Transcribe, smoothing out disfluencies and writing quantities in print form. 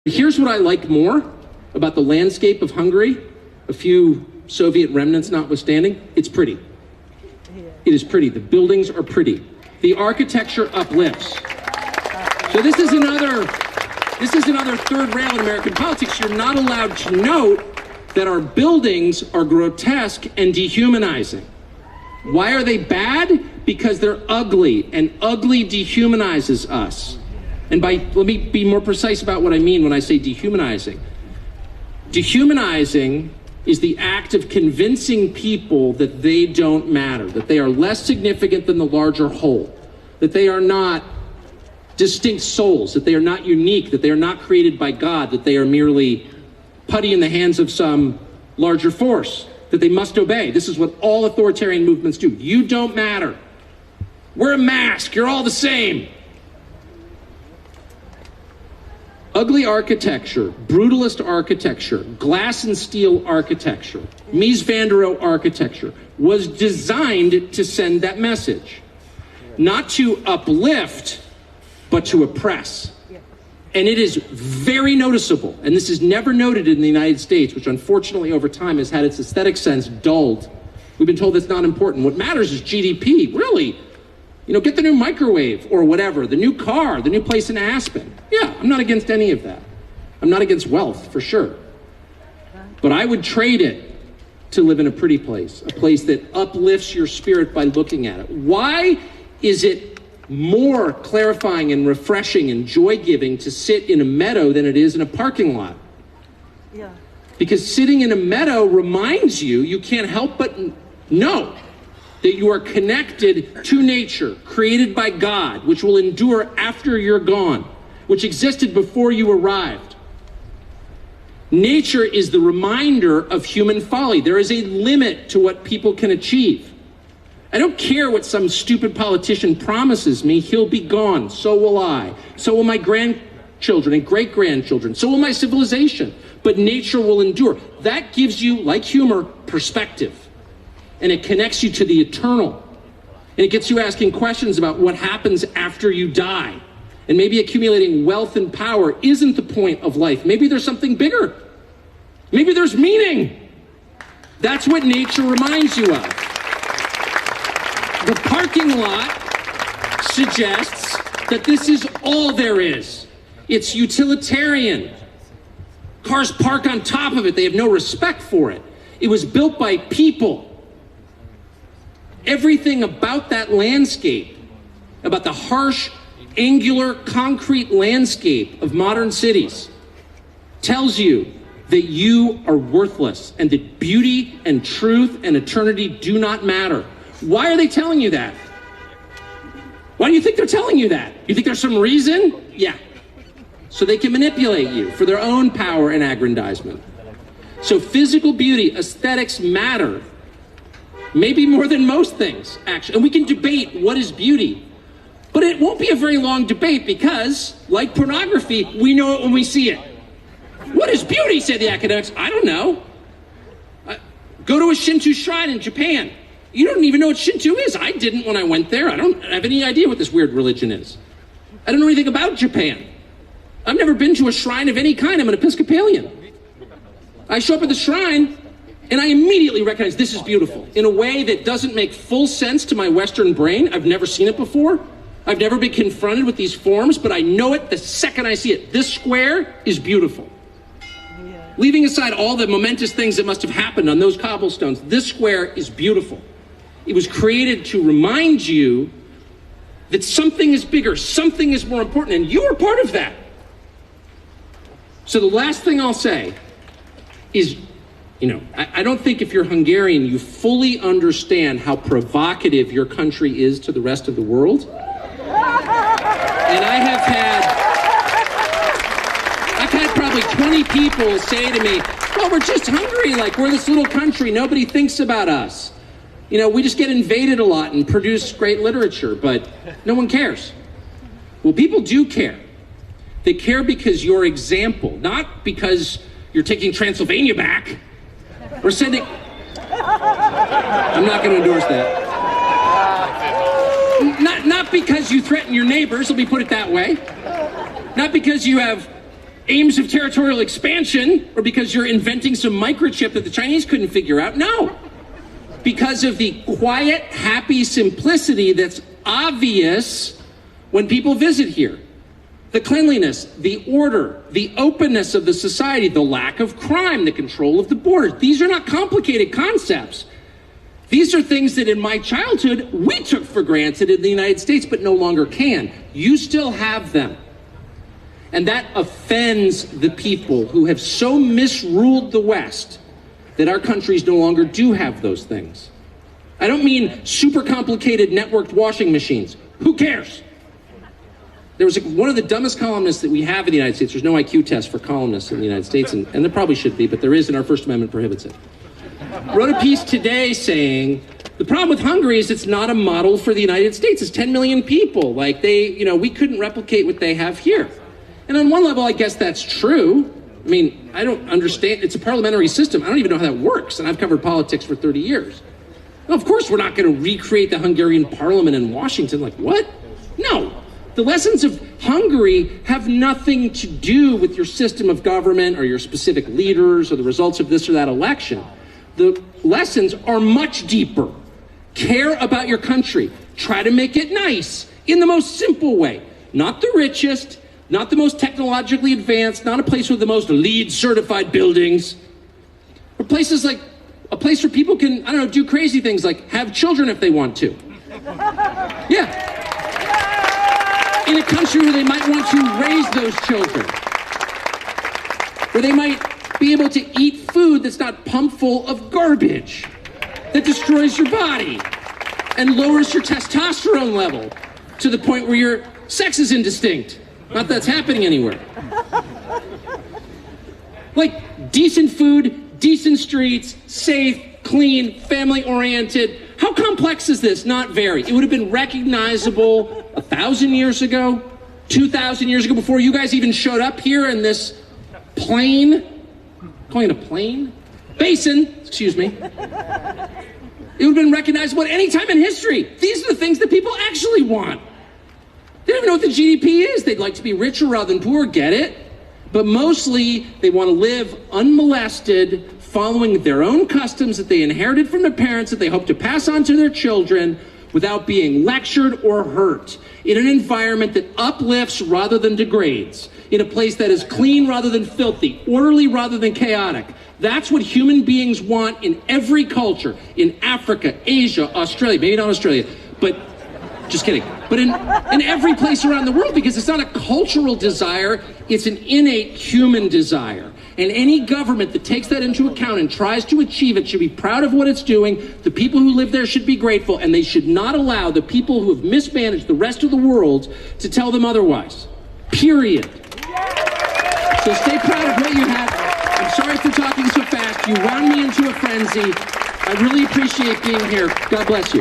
Here's what I like more about the landscape of Hungary, a few Soviet remnants notwithstanding. It's pretty. It is pretty. The buildings are pretty. The architecture uplifts. So this is another third rail in American politics. You're not allowed to note that our buildings are grotesque and dehumanizing. Why are they bad? Because they're ugly, and ugly dehumanizes us. And let me be more precise about what I mean when I say dehumanizing. Dehumanizing is the act of convincing people that they don't matter, that they are less significant than the larger whole, that they are not distinct souls, that they are not unique, that they are not created by God, that they are merely putty in the hands of some larger force, that they must obey. This is what all authoritarian movements do. You don't matter. Wear a mask. You're all the same. Ugly architecture, brutalist architecture, glass and steel architecture, Mies van der Rohe architecture was designed to send that message. Not to uplift, but to oppress. And it is very noticeable, and this is never noted in the United States, which unfortunately over time has had its aesthetic sense dulled. We've been told that's not important. What matters is GDP, really. You know, get the new microwave or whatever, the new car, the new place in Aspen. Yeah, I'm not against any of that. I'm not against wealth, for sure. But I would trade it to live in a pretty place, a place that uplifts your spirit by looking at it. Why is it more clarifying and refreshing and joy-giving to sit in a meadow than it is in a parking lot? Yeah. Because sitting in a meadow reminds you, you can't help but know that you are connected to nature, created by God, which will endure after you're gone, which existed before you arrived. Nature is the reminder of human folly. There is a limit to what people can achieve. I don't care what some stupid politician promises me, he'll be gone, so will I. So will my grandchildren and great-grandchildren, so will my civilization. But nature will endure. That gives you, like humor, perspective. And it connects you to the eternal. And it gets you asking questions about what happens after you die. And maybe accumulating wealth and power isn't the point of life. Maybe there's something bigger. Maybe there's meaning. That's what nature reminds you of. The parking lot suggests that this is all there is. It's utilitarian. Cars park on top of it. They have no respect for it. It was built by people. Everything about that landscape, about the harsh, angular, concrete landscape of modern cities, tells you that you are worthless and that beauty and truth and eternity do not matter. Why are they telling you that? Why do you think they're telling you that? You think there's some reason? Yeah. So they can manipulate you for their own power and aggrandizement. So physical beauty, aesthetics matter. Maybe more than most things, actually. And we can debate what is beauty. But it won't be a very long debate because, like pornography, we know it when we see it. What is beauty, say the academics? I don't know. Go to a Shinto shrine in Japan. You don't even know what Shinto is. I didn't when I went there. I don't have any idea what this weird religion is. I don't know anything about Japan. I've never been to a shrine of any kind. I'm an Episcopalian. I show up at the shrine, and I immediately recognize this is beautiful in a way that doesn't make full sense to my Western brain. I've never seen it before. I've never been confronted with these forms, but I know it the second I see it. This square is beautiful. Yeah. Leaving aside all the momentous things that must have happened on those cobblestones, this square is beautiful. It was created to remind you that something is bigger, something is more important, and you are part of that. So the last thing I'll say is, I don't think if you're Hungarian, you fully understand how provocative your country is to the rest of the world. And I've had probably 20 people say to me, well, we're just Hungary, like we're this little country, nobody thinks about us. We just get invaded a lot and produce great literature, but no one cares. Well, people do care. They care because your example, not because you're taking Transylvania back. We're sending... I'm not going to endorse that. Not because you threaten your neighbors, let me put it that way. Not because you have aims of territorial expansion or because you're inventing some microchip that the Chinese couldn't figure out. No. Because of the quiet, happy simplicity that's obvious when people visit here. The cleanliness, the order, the openness of the society, the lack of crime, the control of the borders. These are not complicated concepts. These are things that in my childhood we took for granted in the United States, but no longer can. You still have them. And that offends the people who have so misruled the West that our countries no longer do have those things. I don't mean super complicated networked washing machines. Who cares? There was one of the dumbest columnists that we have in the United States. There's no IQ test for columnists in the United States, and there probably should be, but there is, and our First Amendment prohibits it. Wrote a piece today saying, the problem with Hungary is it's not a model for the United States. It's 10 million people. Like we couldn't replicate what they have here. And on one level, I guess that's true. I mean, I don't understand. It's a parliamentary system. I don't even know how that works, and I've covered politics for 30 years. Well, of course, we're not going to recreate the Hungarian parliament in Washington. Like, what? No. The lessons of Hungary have nothing to do with your system of government or your specific leaders or the results of this or that election. The lessons are much deeper. Care about your country. Try to make it nice in the most simple way. Not the richest, not the most technologically advanced, not a place with the most LEED certified buildings, but places like a place where people can, I don't know, do crazy things like have children if they want to. Yeah. In a country where they might want to raise those children, where they might be able to eat food that's not pumped full of garbage, that destroys your body and lowers your testosterone level to the point where your sex is indistinct. Not that that's happening anywhere. Like decent food, decent streets, safe, clean, family-oriented. How complex is this? Not very. It would have been recognizable 1,000 years ago, 2,000 years ago, before you guys even showed up here in this plane. Calling it a plane? Basin, excuse me. It would have been recognizable at any time in history. These are the things that people actually want. They don't even know what the GDP is. They'd like to be richer rather than poor, get it? But mostly, they want to live unmolested, following their own customs that they inherited from their parents that they hope to pass on to their children without being lectured or hurt, in an environment that uplifts rather than degrades, in a place that is clean rather than filthy, orderly rather than chaotic. That's what human beings want in every culture, in Africa, Asia, Australia, maybe not Australia, but just kidding. But in every place around the world, because it's not a cultural desire, it's an innate human desire. And any government that takes that into account and tries to achieve it should be proud of what it's doing. The people who live there should be grateful, and they should not allow the people who have mismanaged the rest of the world to tell them otherwise. Period. So stay proud of what you have. I'm sorry for talking so fast. You wound me into a frenzy. I really appreciate being here. God bless you.